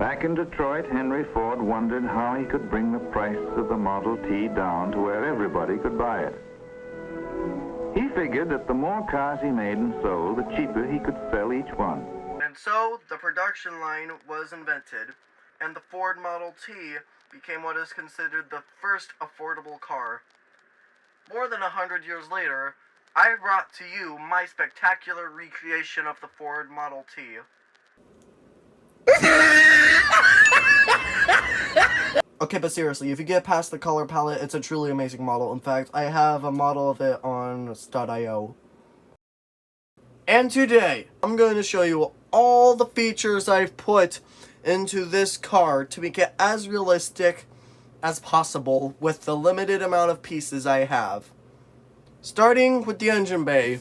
Back in Detroit, Henry Ford wondered how he could bring the price of the Model T down to where everybody could buy it. He figured that the more cars he made and sold, the cheaper he could sell each one. And so the production line was invented, and the Ford Model T became what is considered the first affordable car. More than 100 years later, I brought to you my spectacular recreation of the Ford Model T. Okay, but seriously, if you get past the color palette, it's a truly amazing model. In fact, I have a model of it on stud.io. And today, I'm going to show you all the features I've put into this car to make it as realistic as possible with the limited amount of pieces I have. Starting with the engine bay.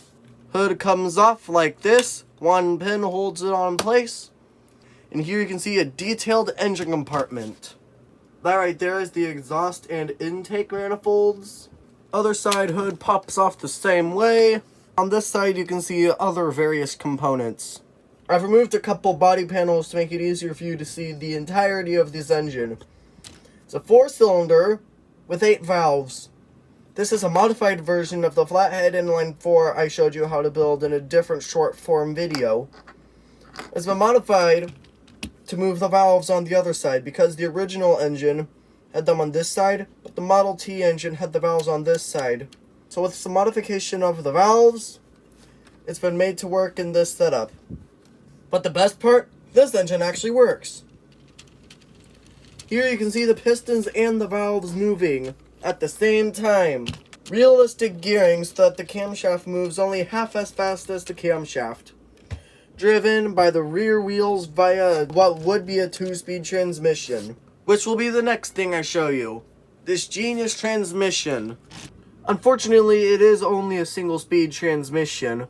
Hood comes off like this. One pin holds it on place. And here you can see a detailed engine compartment. That right there is the exhaust and intake manifolds. Other side hood pops off the same way. On this side you can see other various components. I've removed a couple body panels to make it easier for you to see the entirety of this engine. It's a 4-cylinder with 8 valves. This is a modified version of the flathead inline 4 I showed you how to build in a different short form video. It's been modified to move the valves on the other side because the original engine had them on this side, but the Model T engine had the valves on this side. So with some modification of the valves, it's been made to work in this setup. But the best part, this engine actually works. Here you can see the pistons and the valves moving at the same time. Realistic gearing so that the camshaft moves only half as fast as the camshaft. Driven by the rear wheels via what would be a 2-speed transmission. Which will be the next thing I show you. This genius transmission. Unfortunately, it is only a single-speed transmission,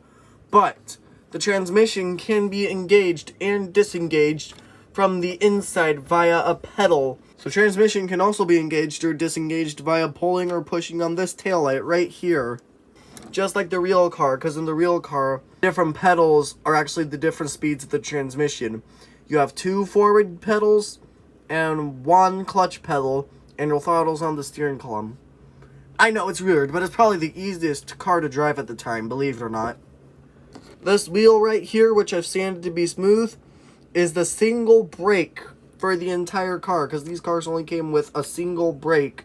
but the transmission can be engaged and disengaged from the inside via a pedal. So transmission can also be engaged or disengaged via pulling or pushing on this taillight right here. Just like the real car, because in the real car, different pedals are actually the different speeds of the transmission. You have 2 forward pedals and 1 clutch pedal, and your throttle's on the steering column. I know it's weird, but it's probably the easiest car to drive at the time, believe it or not. This wheel right here, which I've sanded to be smooth, is the single brake for the entire car, because these cars only came with a single brake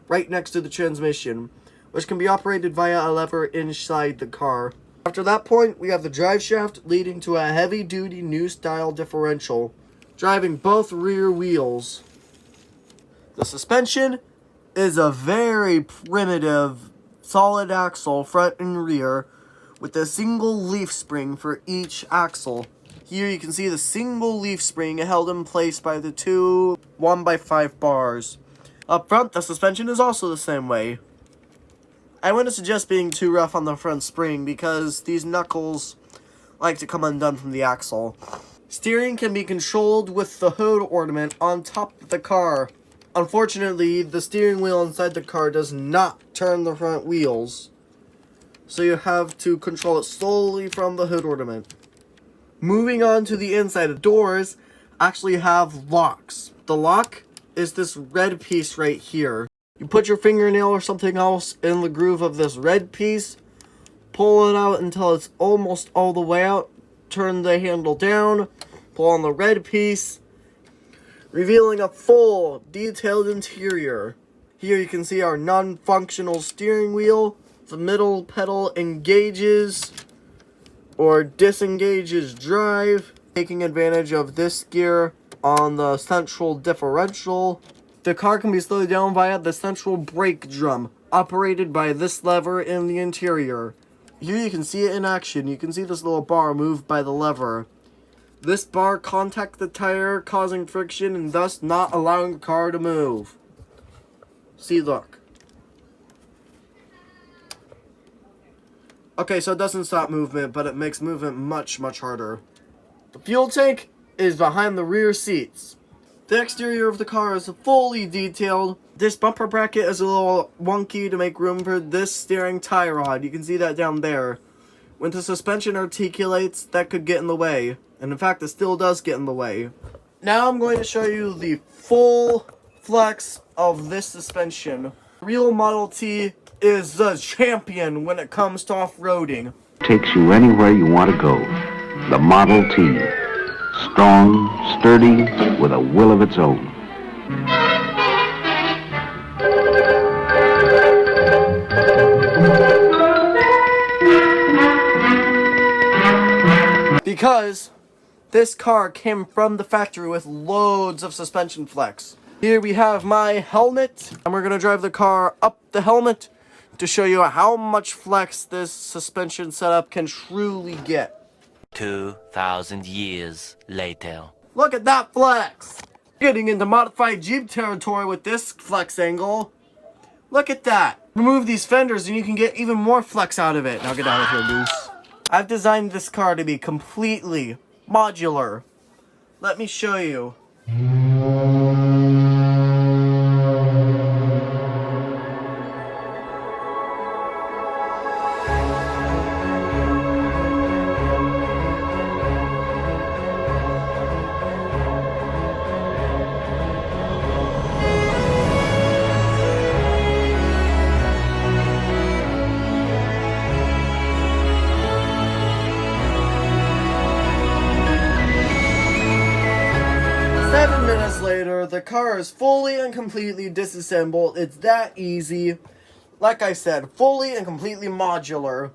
right next to the transmission, which can be operated via a lever inside the car. After that point, we have the drive shaft leading to a heavy-duty new style differential, driving both rear wheels. The suspension is a very primitive solid axle front and rear with a single leaf spring for each axle. Here you can see the single leaf spring held in place by the 2 1x5 bars. Up front, the suspension is also the same way. I wouldn't suggest being too rough on the front spring because these knuckles like to come undone from the axle. Steering can be controlled with the hood ornament on top of the car. Unfortunately, the steering wheel inside the car does not turn the front wheels, so you have to control it solely from the hood ornament. Moving on to the inside, the doors actually have locks. The lock is this red piece right here. You put your fingernail or something else in the groove of this red piece, pull it out until it's almost all the way out, turn the handle down, pull on the red piece, revealing a full, detailed interior. Here you can see our non-functional steering wheel. The middle pedal engages or disengages drive, taking advantage of this gear on the central differential. The car can be slowed down via the central brake drum, operated by this lever in the interior. Here you can see it in action. You can see this little bar moved by the lever. This bar contacts the tire, causing friction and thus not allowing the car to move. See, look. Okay, so it doesn't stop movement, but it makes movement much, much harder. The fuel tank is behind the rear seats. The exterior of the car is fully detailed. This bumper bracket is a little wonky to make room for this steering tie rod. You can see that down there. When the suspension articulates, that could get in the way. And in fact, it still does get in the way. Now I'm going to show you the full flex of this suspension. Real Model T is the champion when it comes to off-roading. Takes you anywhere you want to go. The Model T. Strong, sturdy, with a will of its own. Because this car came from the factory with loads of suspension flex. Here we have my helmet, and we're going to drive the car up the helmet to show you how much flex this suspension setup can truly get. 2,000 years later. Look at that flex! Getting into modified Jeep territory with this flex angle. Look at that! Remove these fenders and you can get even more flex out of it. Now get out of here, Goose. I've designed this car to be completely modular. Let me show you. 7 minutes later, the car is fully and completely disassembled. It's that easy. Like I said, fully and completely modular.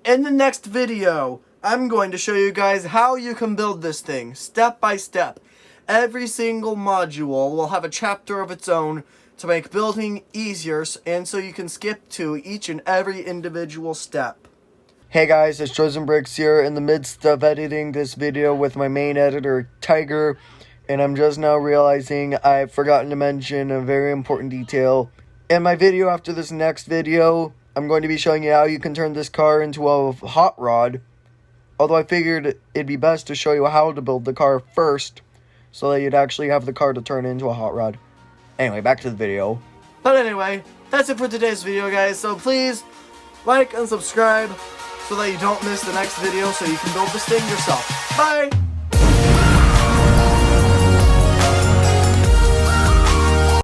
In the next video, I'm going to show you guys how you can build this thing, step by step. Every single module will have a chapter of its own to make building easier, and so you can skip to each and every individual step. Hey guys, it's Chosen Bricks here in the midst of editing this video with my main editor, Tiger. And I'm just now realizing I've forgotten to mention a very important detail. In my video after this next video, I'm going to be showing you how you can turn this car into a hot rod. Although I figured it'd be best to show you how to build the car first, so that you'd actually have the car to turn into a hot rod. Anyway, back to the video. But anyway, that's it for today's video, guys. So please, like and subscribe so that you don't miss the next video so you can build this thing yourself. Bye!